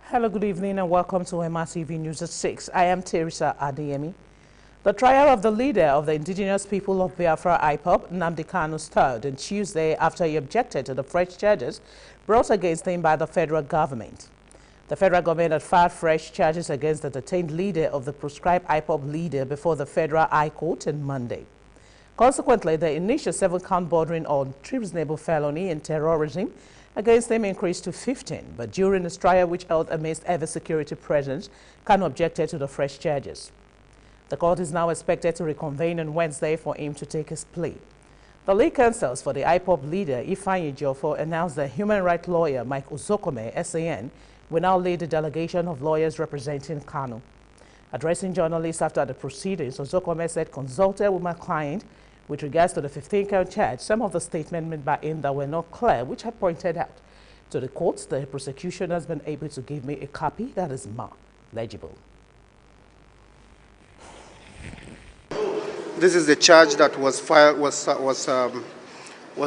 Hello, good evening and welcome to Mitv News at 6. I am Teresa Adeyemi. The trial of the leader of the indigenous people of Biafra IPOB, Nnamdi Kanu, started on Tuesday after he objected to the fresh charges brought against him by the federal government. The federal government had filed fresh charges against the detained leader of the proscribed IPOB leader before the Federal High Court on Monday. Consequently, the initial 7-count bordering on treasonable felony and terrorism against him increased to 15, but during his trial, which held amidst heavy security presence, Kanu objected to the fresh charges. The court is now expected to reconvene on Wednesday for him to take his plea. The lead counsels for the IPOB leader, Ifeanyi Ejiofor, announced that human rights lawyer Mike Uzokome, SAN, will now lead the delegation of lawyers representing Kanu. Addressing journalists after the proceedings, Uzokome said, "Consulted with my client with regards to the 15-count charge, some of the statements made by him that were not clear, which I pointed out to the courts. The prosecution has been able to give me a copy that is marked legible." This is the charge that was filed, was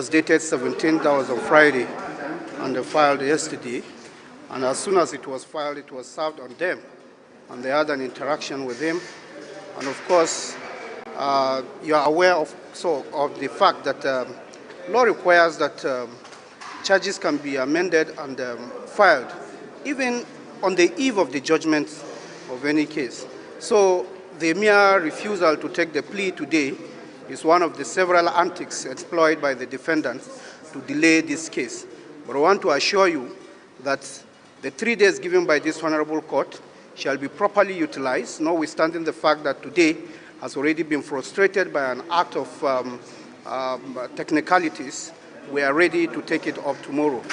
dated 17th. That was on Friday, and they filed yesterday. And as soon as it was filed, it was served on them, and they had an interaction with him. And of course, you are aware of the fact that law requires that charges can be amended and filed even on the eve of the judgment of any case. So the mere refusal to take the plea today is one of the several antics employed by the defendant to delay this case. But I want to assure you that the 3 days given by this honorable court shall be properly utilized, notwithstanding the fact that today has already been frustrated by an act of technicalities. We are ready to take it up tomorrow.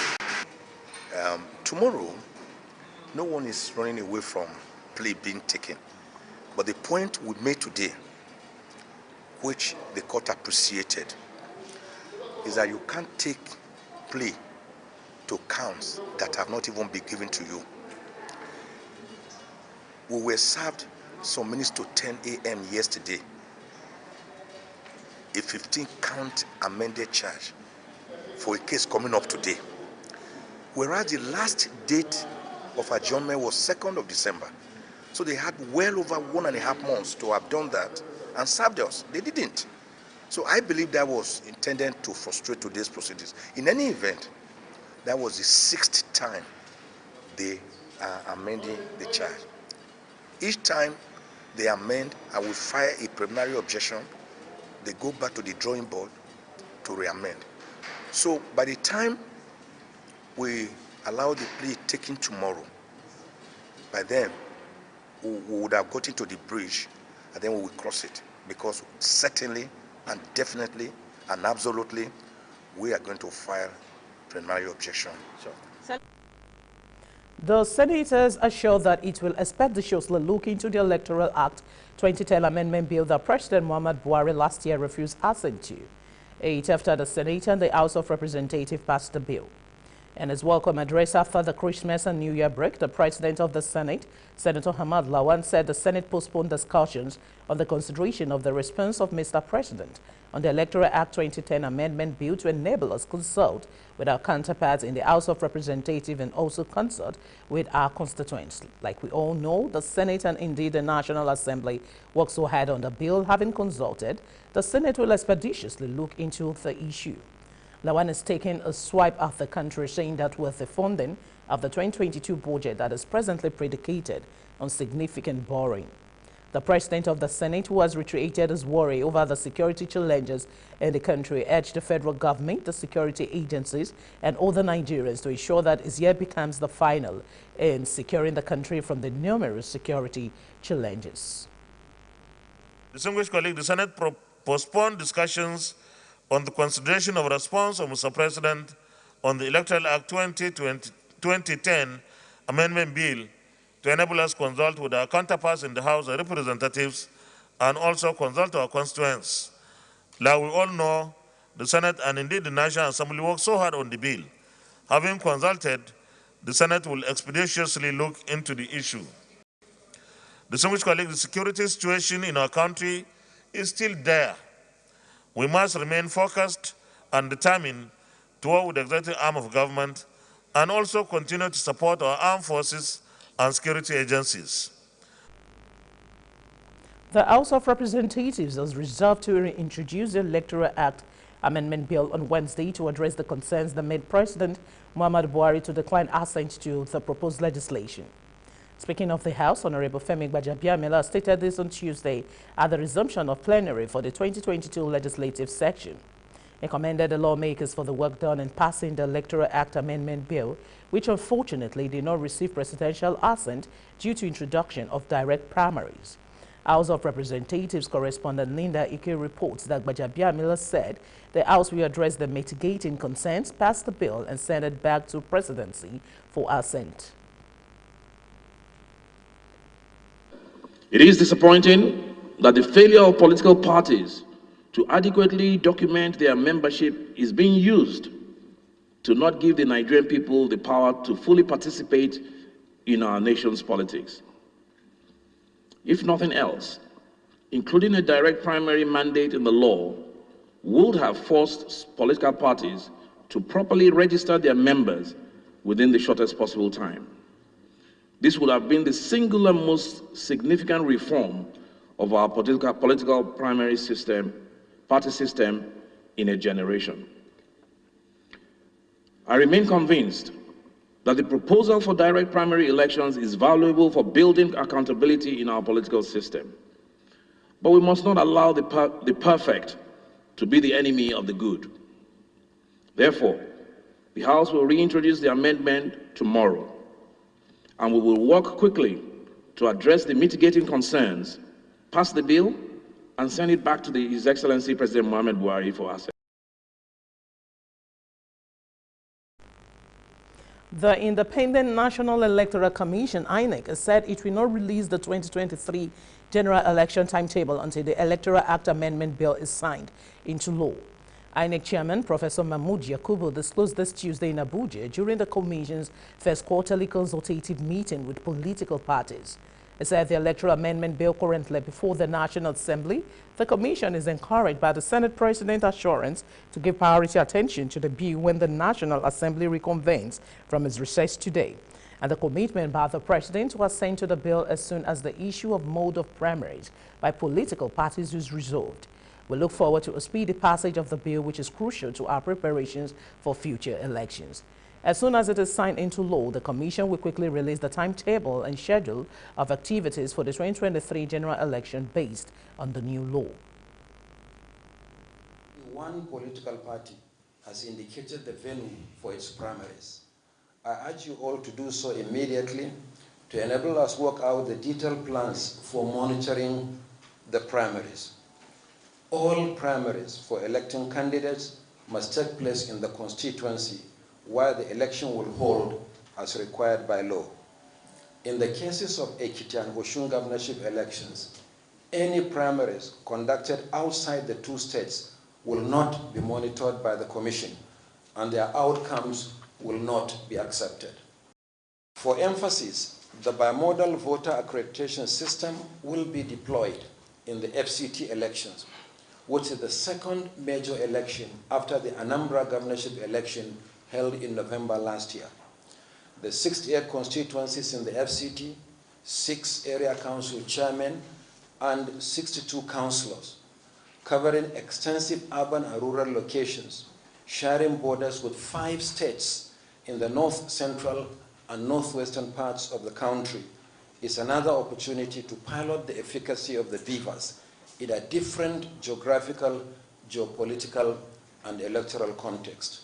Tomorrow, no one is running away from plea being taken. But the point we made today, which the court appreciated, is that you can't take plea to counts that have not even been given to you. We were served some minutes to 10 a.m. yesterday a 15-count amended charge for a case coming up today, whereas the last date of adjournment was 2nd of December. So they had well over 1.5 months to have done that and served us. They didn't. So I believe that was intended to frustrate today's proceedings. In any event, that was the 6th time they are amending the charge. Each time they amend, I will file a preliminary objection. They go back to the drawing board to re-amend. So by the time we allow the plea taken tomorrow, by then we would have gotten to the bridge and then we will cross it, because certainly and definitely and absolutely we are going to file preliminary objection. So. The senators assured that it will expeditiously look into the Electoral Act 2010 Amendment Bill that President Muhammad Buhari last year refused assent to, 8 after the Senate and the House of Representatives passed the bill. In his welcome address after the Christmas and New Year break, the President of the Senate, Senator Hamad Lawan, said the Senate postponed discussions on the consideration of the response of Mr. President on the Electoral Act 2010 Amendment Bill to enable us consult with our counterparts in the House of Representatives and also consult with our constituents. Like we all know, the Senate and indeed the National Assembly worked so hard on the bill. Having consulted, the Senate will expeditiously look into the issue. Lawan is taking a swipe at the country, saying that with the funding of the 2022 budget that is presently predicated on significant borrowing. The President of the Senate, who has reiterated his worry over the security challenges in the country, urged the federal government, the security agencies, and other Nigerians to ensure that his year becomes the final in securing the country from the numerous security challenges. Distinguished colleagues, the Senate postponed discussions on the consideration of response of Mr. President on the Electoral Act 2010 Amendment Bill to enable us to consult with our counterparts in the House of Representatives and also consult our constituents. Like we all know, the Senate and indeed the National Assembly worked so hard on the bill. Having consulted, the Senate will expeditiously look into the issue. Distinguished colleagues, the security situation in our country is still there. We must remain focused and determined to work with the executive arm of government and also continue to support our armed forces and security agencies. The House of Representatives has resolved to reintroduce the Electoral Act Amendment Bill on Wednesday to address the concerns that made President Muhammadu Buhari to decline assent to the proposed legislation. Speaking of the House, Honorable Femi Gbajabiamila stated this on Tuesday at the resumption of plenary for the 2022 legislative session. He commended the lawmakers for the work done in passing the Electoral Act Amendment Bill, which unfortunately did not receive presidential assent due to introduction of direct primaries. House of Representatives correspondent Linda Ike reports that Gbajabiamila said the House will address the mitigating concerns, pass the bill, and send it back to presidency for assent. It is disappointing that the failure of political parties to adequately document their membership is being used to not give the Nigerian people the power to fully participate in our nation's politics. If nothing else, including a direct primary mandate in the law, would have forced political parties to properly register their members within the shortest possible time. This would have been the singular most significant reform of our political primary system, party system, in a generation. I remain convinced that the proposal for direct primary elections is valuable for building accountability in our political system. But we must not allow the perfect to be the enemy of the good. Therefore, the House will reintroduce the amendment tomorrow, and we will work quickly to address the mitigating concerns, pass the bill, and send it back to His Excellency President Muhammadu Buhari for assent. The Independent National Electoral Commission, INEC, has said it will not release the 2023 general election timetable until the Electoral Act Amendment Bill is signed into law. INEC Chairman Professor Mahmood Yakubu disclosed this Tuesday in Abuja during the Commission's first quarterly consultative meeting with political parties. He said the Electoral Amendment Bill currently before the National Assembly, the Commission is encouraged by the Senate President's assurance to give priority attention to the bill when the National Assembly reconvenes from its recess today, and the commitment by the President to assent to the bill as soon as the issue of mode of primaries by political parties is resolved. We look forward to a speedy passage of the bill, which is crucial to our preparations for future elections. As soon as it is signed into law, the Commission will quickly release the timetable and schedule of activities for the 2023 general election based on the new law. One political party has indicated the venue for its primaries. I urge you all to do so immediately to enable us work out the detailed plans for monitoring the primaries. All primaries for electing candidates must take place in the constituency where the election will hold as required by law. In the cases of Ekiti and Osun governorship elections, any primaries conducted outside the two states will not be monitored by the Commission, and their outcomes will not be accepted. For emphasis, the bimodal voter accreditation system will be deployed in the FCT elections, which is the second major election after the Anambra governorship election held in November last year. The 68 constituencies in the FCT, 6 area council chairmen, and 62 councillors, covering extensive urban and rural locations, sharing borders with 5 states in the north central and northwestern parts of the country, is another opportunity to pilot the efficacy of the beavers in a different geographical, geopolitical, and electoral context.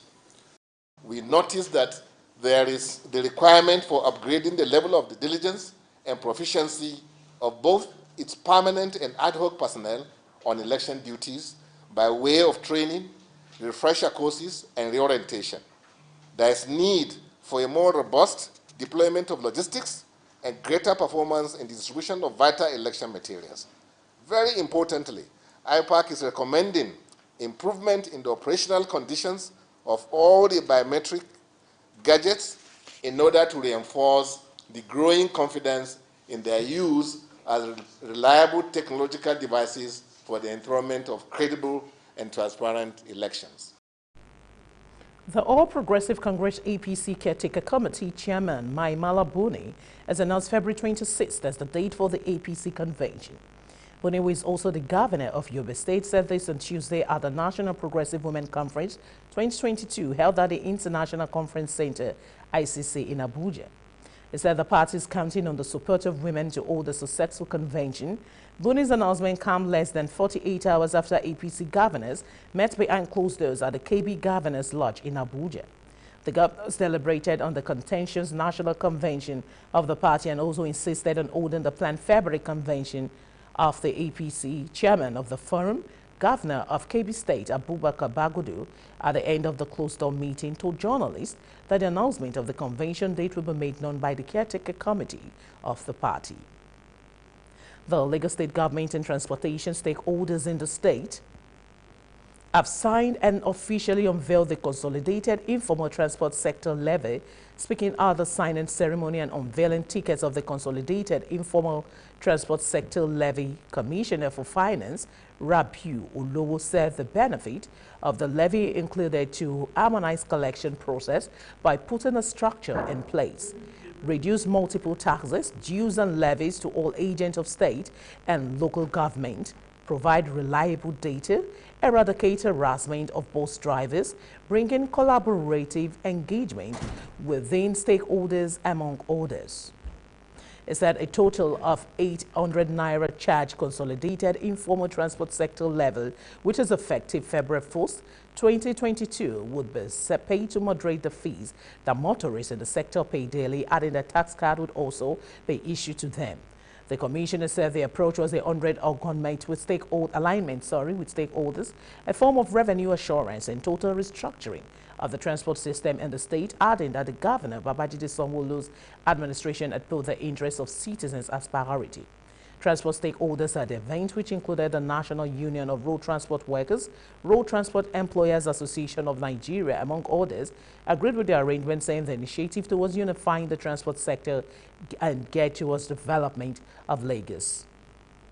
We noticed that there is the requirement for upgrading the level of the diligence and proficiency of both its permanent and ad hoc personnel on election duties by way of training, refresher courses, and reorientation. There is need for a more robust deployment of logistics and greater performance in the distribution of vital election materials. Very importantly, IPAC is recommending improvement in the operational conditions of all the biometric gadgets in order to reinforce the growing confidence in their use as reliable technological devices for the enthronement of credible and transparent elections. The All Progressive Congress APC Caretaker Committee Chairman Maimala Buni has announced February 26th as the date for the APC convention. Buni, who is also the governor of Yobe State, said this on Tuesday at the National Progressive Women Conference 2022 held at the International Conference Center, ICC, in Abuja. He said the party is counting on the support of women to hold a successful convention. Buni's announcement came less than 48 hours after APC governors met behind closed doors at the KB Governors Lodge in Abuja. The governors deliberated on the contentious national convention of the party and also insisted on holding the planned February convention of the APC. Chairman of the forum, Governor of KB State, Abubakar Bagudu, at the end of the closed-door meeting, told journalists that the announcement of the convention date will be made known by the caretaker committee of the party. The Lagos State government and transportation stakeholders in the state have signed and officially unveiled the Consolidated Informal Transport Sector Levy. Speaking at the signing ceremony and unveiling tickets of the Consolidated Informal Transport Sector Levy, Commissioner for Finance, Rabiu Olowo, said the benefit of the levy included to harmonize collection process by putting a structure in place, reduce multiple taxes, dues and levies to all agents of state and local government, provide reliable data, eradicate harassment of bus drivers, bring in collaborative engagement within stakeholders, among others. It said a total of 800 naira charge consolidated informal transport sector level, which is effective February 1st, 2022, would be paid to moderate the fees that motorists in the sector pay daily, adding the tax card would also be issued to them. The commissioner said the approach was a 100 alignment with stakeholders, a form of revenue assurance and total restructuring of the transport system in the state, adding that the governor, Babajide Sanwo-Olu's administration had put the interests of citizens as priority. Transport stakeholders at the event, which included the National Union of Road Transport Workers, Road Transport Employers Association of Nigeria, among others, agreed with the arrangement, saying the initiative towards unifying the transport sector and get towards development of Lagos.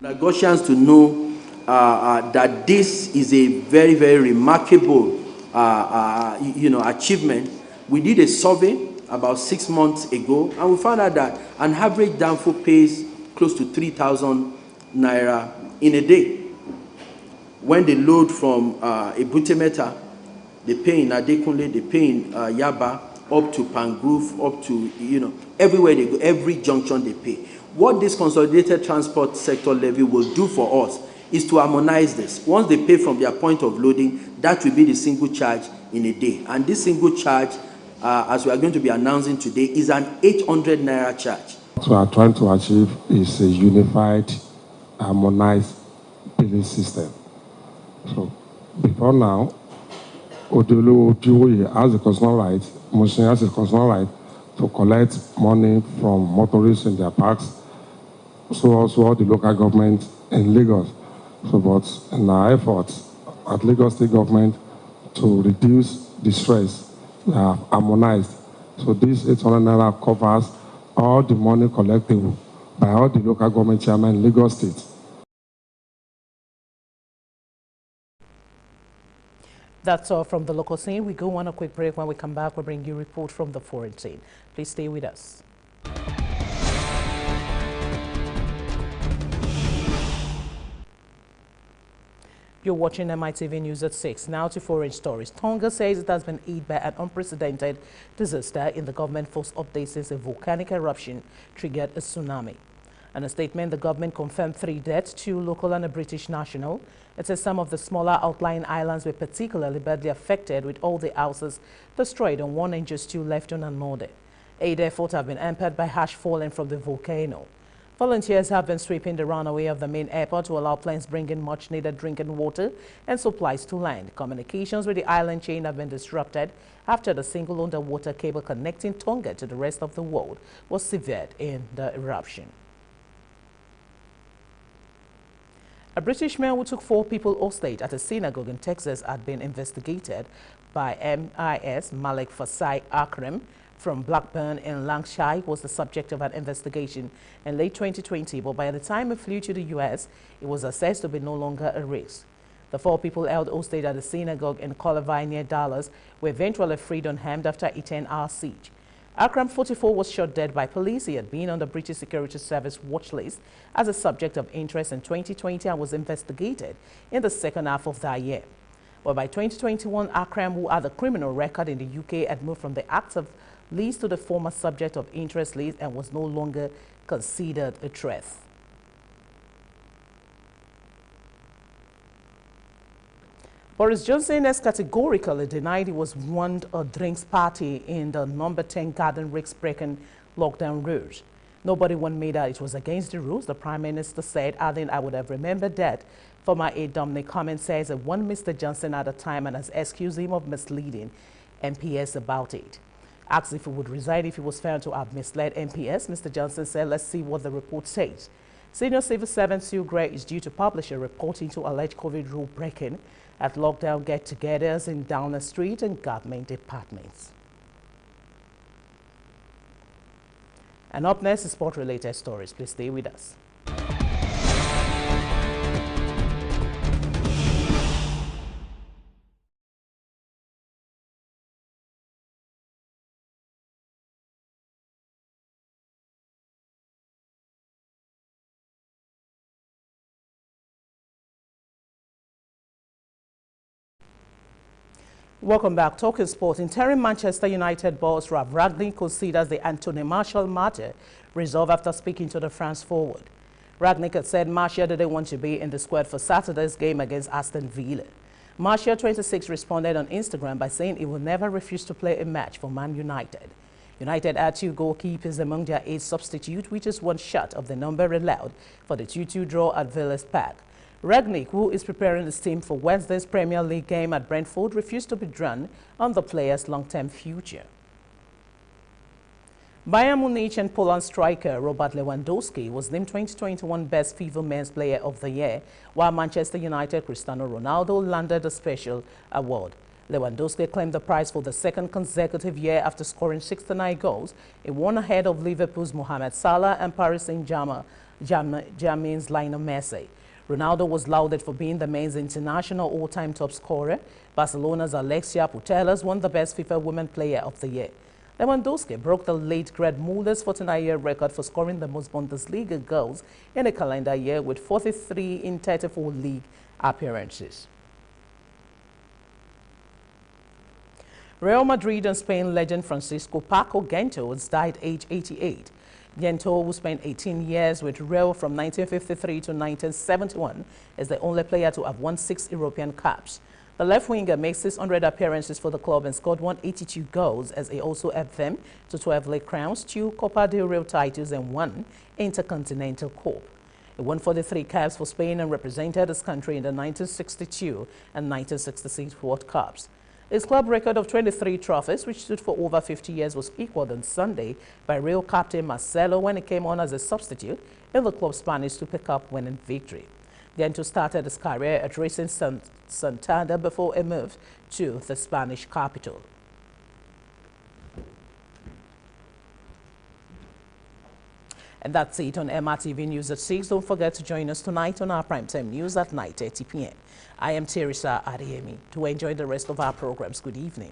Lagosians to know that this is a very, very remarkable achievement. We did a survey about 6 months ago, and we found out that an average downfall pays close to 3,000 naira in a day. When they load from Ebutemeta, they pay in Adekunle, they pay in Yaba, up to Pangrove, up to, everywhere they go, every junction they pay. What this consolidated transport sector levy will do for us is to harmonize this. Once they pay from their point of loading, that will be the single charge in a day. And this single charge, as we are going to be announcing today, is an 800 naira charge. What we are trying to achieve is a unified, harmonized billing system. So, before now, Odulu Ojuwoye has a constitutional right, Mushin has a constitutional right to collect money from motorists in their parks, so also all the local government in Lagos. So, but in our efforts at Lagos State government to reduce the stress, we have harmonized. So this 800 naira covers all the money collectible by all the local government chairmen in Lagos State. That's all from the local scene. We go on a quick break. When we come back, we'll bring you a report from the foreign scene. Please stay with us. You're watching Mitv News at 6. Now to foreign stories. Tonga says it has been hit by an unprecedented disaster in the government force update since a volcanic eruption triggered a tsunami. In a statement, the government confirmed 3 deaths, 2 local and a British national. It says some of the smaller outlying islands were particularly badly affected, with all the houses destroyed on one and just 2 left on another. 8 efforts have been hampered by ash falling from the volcano. Volunteers have been sweeping the runway of the main airport to allow planes bringing much-needed drinking water and supplies to land. Communications with the island chain have been disrupted after the single underwater cable connecting Tonga to the rest of the world was severed in the eruption. A British man who took 4 people hostage at a synagogue in Texas had been investigated by MIS Malik Fasai Akram from Blackburn in Lancashire. Was the subject of an investigation in late 2020, but by the time he flew to the U.S., it was assessed to be no longer a risk. The 4 people held hostage at the synagogue in Colivai near Dallas were eventually freed unharmed after a 10-hour siege. Akram, 44, was shot dead by police. He had been on the British Security Service watch list as a subject of interest in 2020 and was investigated in the second half of that year. But by 2021, Akram, who had a criminal record in the UK, had moved from the active list to the former subject of interest list and was no longer considered a threat. Boris Johnson has categorically denied he was warned a drinks party in the number 10 Garden Risk breaking lockdown rules. Nobody warned me that it was against the rules, the Prime Minister said, adding, I would have remembered that. Former aide Dominic Cummings says it warned Mr. Johnson at the time and has excused him of misleading MPS about it. Asked if he would resign if he was found to have misled MPS, Mr. Johnson said, let's see what the report says. Senior civil servant Sue Gray is due to publish a report into alleged COVID rule breaking at lockdown get-togethers in Downer Street and government departments. And up next is sport-related stories. Please stay with us. Welcome back. Talking sport. Interim Manchester United boss Ralph Rangnick considers the Anthony Martial matter resolved after speaking to the France forward. Rangnick had said Martial didn't want to be in the squad for Saturday's game against Aston Villa. Martial, 26, responded on Instagram by saying he will never refuse to play a match for Man United. United had 2 goalkeepers among their 8 substitutes, which is 1 short of the number allowed for the 2-2 draw at Villa's Park. Rangnick, who is preparing his team for Wednesday's Premier League game at Brentford, refused to be drawn on the player's long-term future. Bayern Munich and Poland striker Robert Lewandowski was named 2021 Best FIFA Men's Player of the Year, while Manchester United Cristiano Ronaldo landed a special award. Lewandowski claimed the prize for the 2nd consecutive year after scoring 69 goals. He won ahead of Liverpool's Mohamed Salah and Paris Saint-Germain's Lionel Messi. Ronaldo was lauded for being the men's international all-time top scorer. Barcelona's Alexia Putellas won the Best FIFA Women Player of the Year. Lewandowski broke the late Gerd Muller's 49-year record for scoring the most Bundesliga goals in a calendar year with 43 in 34 league appearances. Real Madrid and Spain legend Francisco Paco Gento has died aged 88. Gento, who spent 18 years with Real from 1953 to 1971, is the only player to have won 6 European Cups. The left winger made 600 appearances for the club and scored 182 goals, as he also helped them to 12 league crowns, 2 Copa del Rey titles and 1 Intercontinental Cup. He won 43 caps for Spain and represented his country in the 1962 and 1966 World Cups. His club record of 23 trophies, which stood for over 50 years, was equaled on Sunday by Real captain Marcelo when he came on as a substitute in the club's Spanish Super Cup winning victory. Gento started his career at Racing Santander before he moved to the Spanish capital. And that's it on MRTV News at 6. Don't forget to join us tonight on our primetime news at 9:30 p.m. I am Teresa Adeyemi. To enjoy the rest of our programs, good evening.